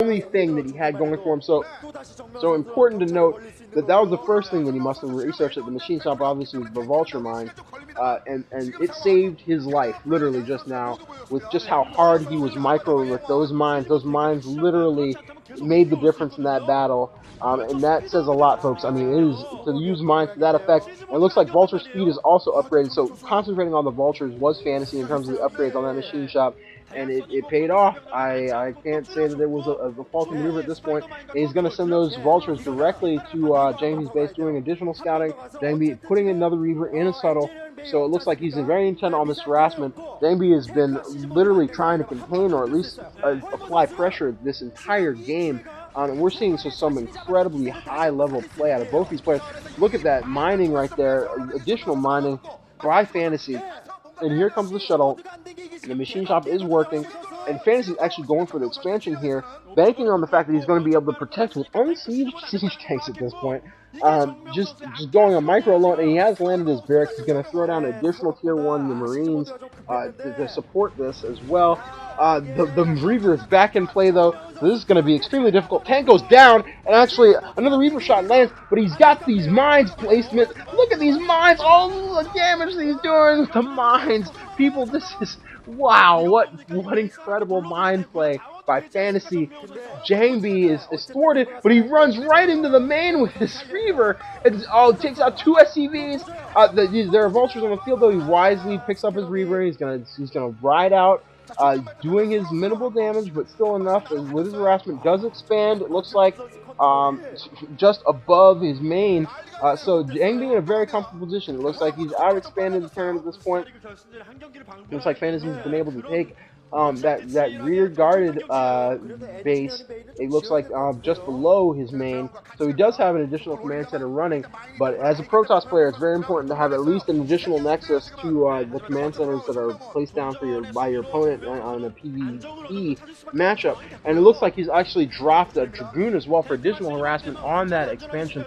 only thing that he had going for him. So important to note that that was the first thing that he must have researched at the machine shop. Obviously, was the vulture mine, and it saved his life literally just now with just how hard he was microing with those mines. Those mines literally made the difference in that battle. And that says a lot, folks. I mean, it is to use mines to that effect. And it looks like Vulture speed is also upgraded, so concentrating on the Vultures was fantasy in terms of the upgrades on that machine shop, and it paid off. I can't say that it was a faulty maneuver at this point. And he's going to send those Vultures directly to Jangbi's base, doing additional scouting. Jangbi putting another Reaver in a shuttle, so it looks like he's very intent on this harassment. Jangbi has been literally trying to contain or at least apply pressure this entire game. And we're seeing some incredibly high-level play out of both these players. Look at that mining right there, additional mining by Fantasy. And here comes the shuttle. The machine shop is working, and Fantasy is actually going for the expansion here, banking on the fact that he's going to be able to protect with unsieged siege tanks at this point. Just going on micro alone, and he has landed his barracks. He's going to throw down additional tier 1 the Marines to support this as well. The Reaver is back in play though, so this is going to be extremely difficult. Tank goes down, and actually another Reaver shot lands, but he's got these mines placement. Look at these mines, all the damage that he's doing with the mines. People, this is, wow, what incredible mine play by Fantasy. Jangbi is thwarted, but he runs right into the main with his Reaver. It takes out 2 SCVs. There are Vultures on the field though. He wisely picks up his Reaver. He's gonna ride out, doing his minimal damage, but still enough. With his harassment does expand. It looks like just above his main. So Jangbi in a very comfortable position. It looks like he's out expanded the turn at this point. Looks like Fantasy's been able to take that rear guarded base. It looks like just below his main, so he does have an additional command center running. But as a Protoss player, it's very important to have at least an additional nexus to the command centers that are placed down for by your opponent on a PvP matchup. And it looks like he's actually dropped a Dragoon as well for additional harassment on that expansion.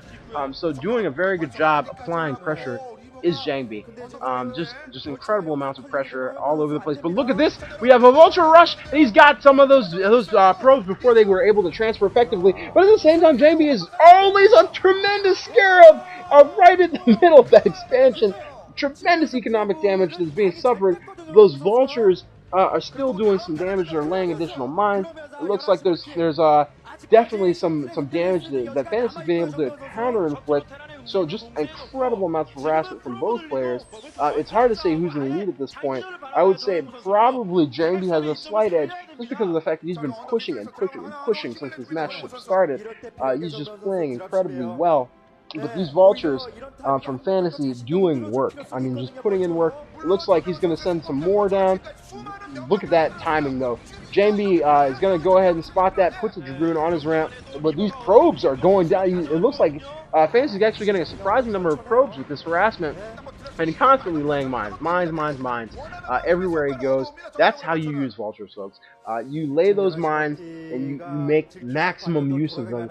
So doing a very good job applying pressure is Jangbi. Just incredible amounts of pressure all over the place. But look at this, we have a Vulture Rush, and he's got some of those probes before they were able to transfer effectively. But at the same time, Jangbi is always a tremendous Scarab right in the middle of that expansion. Tremendous economic damage that's being suffered. Those Vultures are still doing some damage. They're laying additional mines. It looks like there's definitely some damage that Fantasy's been able to counter-inflict. So just incredible amounts of harassment from both players. It's hard to say who's in the lead at this point. I would say probably Jangbi has a slight edge just because of the fact that he's been pushing and pushing and pushing since this match started. He's just playing incredibly well. But these Vultures from Fantasy doing work. I mean, just putting in work. It looks like he's going to send some more down. Look at that timing, though. Jangbi is going to go ahead and spot that, puts a Dragoon on his ramp. But these probes are going down. It looks like Fantasy is actually getting a surprising number of probes with this harassment. And he's constantly laying mines. Mines. Everywhere he goes. That's how you use Vultures, folks. You lay those mines, and you make maximum use of them,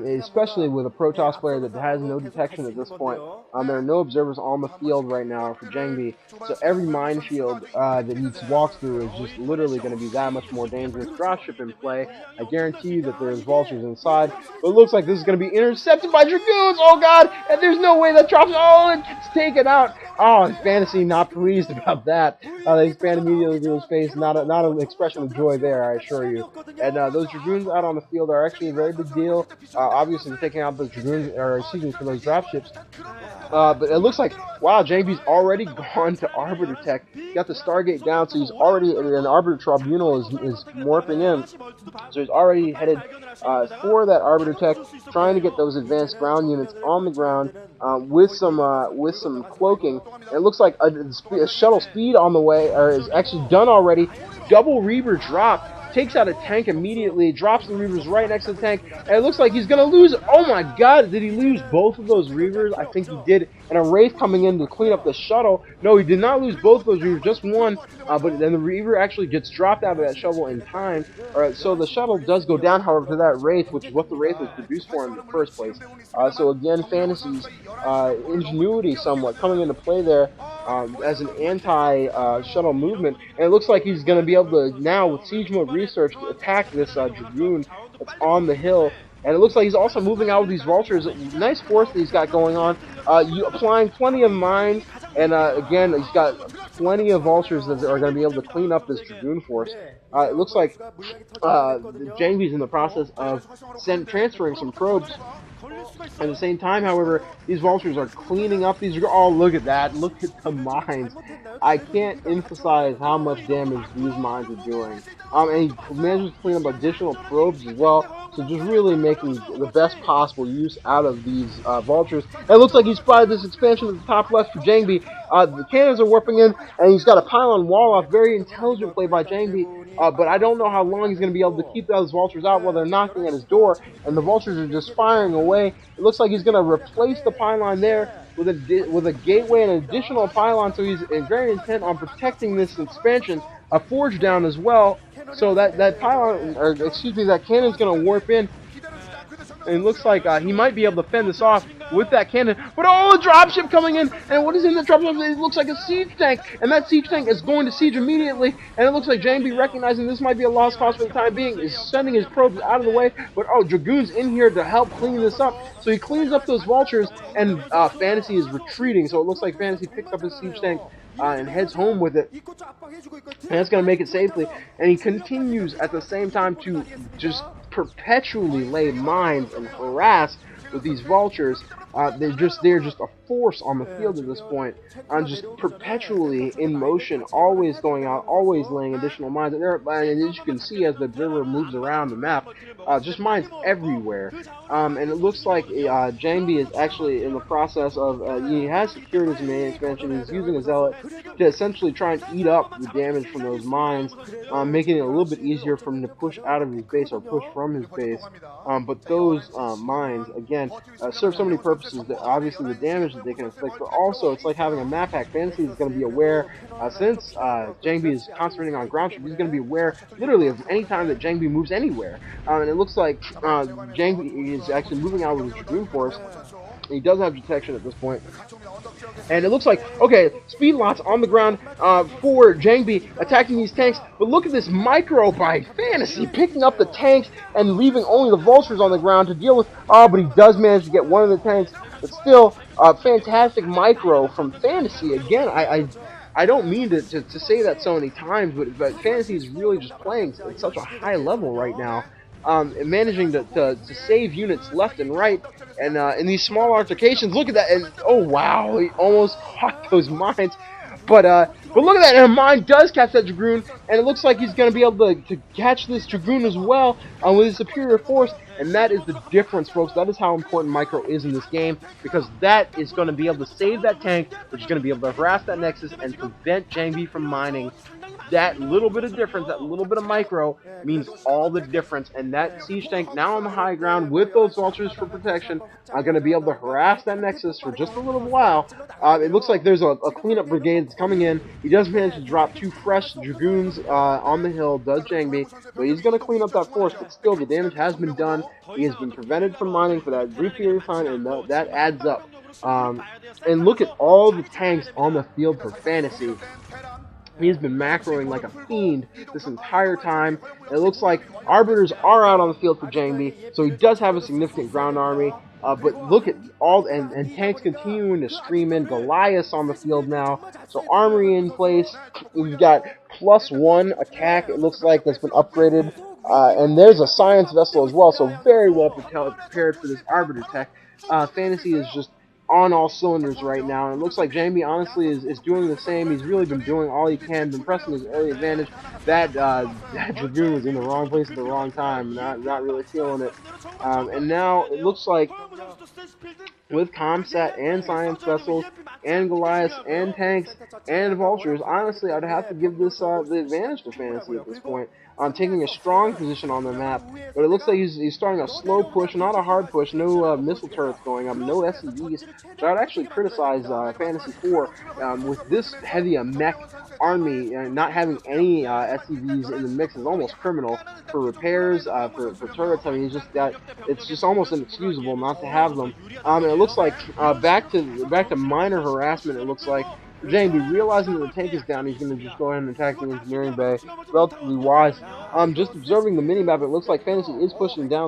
especially with a Protoss player that has no detection at this point. There are no observers on the field right now for Jangbi, so every minefield that he walks through is just literally going to be that much more dangerous. Dropship in play. I guarantee you that there's Vultures inside, but it looks like this is going to be intercepted by Dragoons. Oh god, and there's no way that drops. Oh, it gets taken out. Oh, Fantasy not pleased about that. They expand immediately to his face. Not an expression of joy there, I assure you. And those Dragoons out on the field are actually a very big deal. Obviously, taking out those Dragoons, or excuse me, for those dropships. But it looks like, wow, Jangbi's already gone to Arbiter Tech. He got the Stargate down, so he's already, an Arbiter Tribunal is morphing in. So he's already headed for that Arbiter Tech, trying to get those advanced ground units on the ground with some cloaking. And it looks like a shuttle speed on the way, or is actually done already. Double Reaver drop. Takes out a tank immediately, drops the Reavers right next to the tank, and it looks like he's going to lose. Oh my god, did he lose both of those Reavers? I think he did. and a Wraith coming in to clean up the shuttle. No, he did not lose both those Reavers, just one, but then the Reaver actually gets dropped out of that shuttle in time. So the shuttle does go down, however, to that Wraith, which is what the Wraith was produced for in the first place. So again, Fantasy's ingenuity somewhat coming into play there. As an anti-shuttle movement, and it looks like he's going to be able to now, with siege mode research, attack this Dragoon that's on the hill. And it looks like he's also moving out with these vultures. Nice force that he's got going on. Applying plenty of mines, and again, he's got plenty of vultures that are going to be able to clean up this Dragoon force. It looks like Jangbi's in the process of transferring some probes. At the same time, however, these vultures are cleaning up these. Oh, look at that! Look at the mines. I can't emphasize how much damage these mines are doing. And he manages to clean up additional probes as well. So just really making the best possible use out of these vultures. And it looks like he's spotted this expansion at the top left for Jangbi. The cannons are warping in, and he's got a pylon wall off. Very intelligent play by Jangbi. But I don't know how long he's going to be able to keep those vultures out while they're knocking at his door, and the vultures are just firing away. It looks like he's going to replace the pylon there with a gateway and an additional pylon, so he's very intent on protecting this expansion. A forge down as well, so that pylon, or excuse me, that cannon's going to warp in. And it looks like he might be able to fend this off with that cannon. But oh, a dropship coming in! And what is in the dropship? It looks like a siege tank! And that siege tank is going to siege immediately. And it looks like Jangbi, recognizing this might be a lost cause for the time being, is sending his probes out of the way. But oh, Dragoon's in here to help clean this up. So he cleans up those vultures, and Fantasy is retreating. So it looks like Fantasy picks up his siege tank and heads home with it. And that's going to make it safely. And he continues at the same time to just perpetually lay mines and harass with these vultures. They're just a force on the field at this point, just perpetually in motion, always going out, always laying additional mines. And as you can see, as the observer moves around the map, just mines everywhere. And it looks like Jangbi is actually in the process of, he has secured his main expansion. He's using a zealot to essentially try and eat up the damage from those mines, making it a little bit easier for him to push out of his base or push from his base. But those mines, again, serve so many purposes. That obviously the damage that they can inflict, but also it's like having a map hack. Fantasy is going to be aware, since Jangbi is concentrating on ground troops, he's going to be aware literally of any time that Jangbi moves anywhere. And it looks like Jangbi is actually moving out with his Dragoon force. He does have detection at this point. And it looks like, okay, speed lots on the ground for Jangbi attacking these tanks. But look at this micro by Fantasy picking up the tanks and leaving only the vultures on the ground to deal with. Oh, but he does manage to get one of the tanks. But still, fantastic micro from Fantasy. Again, I don't mean to say that so many times, but Fantasy is really just playing at such a high level right now. Managing to save units left and right, and in these small altercations, look at that, and oh wow, he almost caught those mines, but look at that, and a mine does catch that Dragoon, and it looks like he's going to be able to catch this Dragoon as well, with his superior force, and that is the difference, folks. That is how important micro is in this game, because that is going to be able to save that tank, which is going to be able to harass that Nexus and prevent Jangbi from mining. That little bit of difference, that little bit of micro, means all the difference. And that siege tank now on the high ground with those vultures for protection are going to be able to harass that Nexus for just a little while. It looks like there's a cleanup brigade that's coming in. He does manage to drop 2 fresh Dragoons on the hill, does Jangbi. So he's going to clean up that force, but still the damage has been done. He has been prevented from mining for that brief period of time, and that adds up. And look at all the tanks on the field for Fantasy. He's been macroing like a fiend this entire time. And it looks like Arbiters are out on the field for Jangbi, so he does have a significant ground army. But look at all, and tanks continuing to stream in. Goliaths on the field now, so armory in place. We've got +1 attack, it looks like, that's been upgraded. And there's a science vessel as well, so very well prepared for this Arbiter tech. Fantasy is just on all cylinders right now, and it looks like Jangbi honestly is doing the same. He's really been doing all he can, been pressing his early advantage. That Dragoon was in the wrong place at the wrong time, not really feeling it. And now it looks like with Comsat and Science Vessels and Goliaths and tanks and vultures, honestly, I'd have to give this the advantage to Fantasy at this point. taking a strong position on the map. But it looks like he's starting a slow push, not a hard push. No missile turrets going up, no SCVs. So I'd actually criticize Fantasy 4 with this heavy a mech army, not having any SCVs in the mix is almost criminal for repairs, for turrets. I mean, it's just almost inexcusable not to have them. And it looks like back to minor harassment. It looks like Jangbi, realizing that the tank is down, he's going to just go ahead and attack the engineering bay. Relatively wise. Just observing the minimap, it looks like Fantasy is pushing down.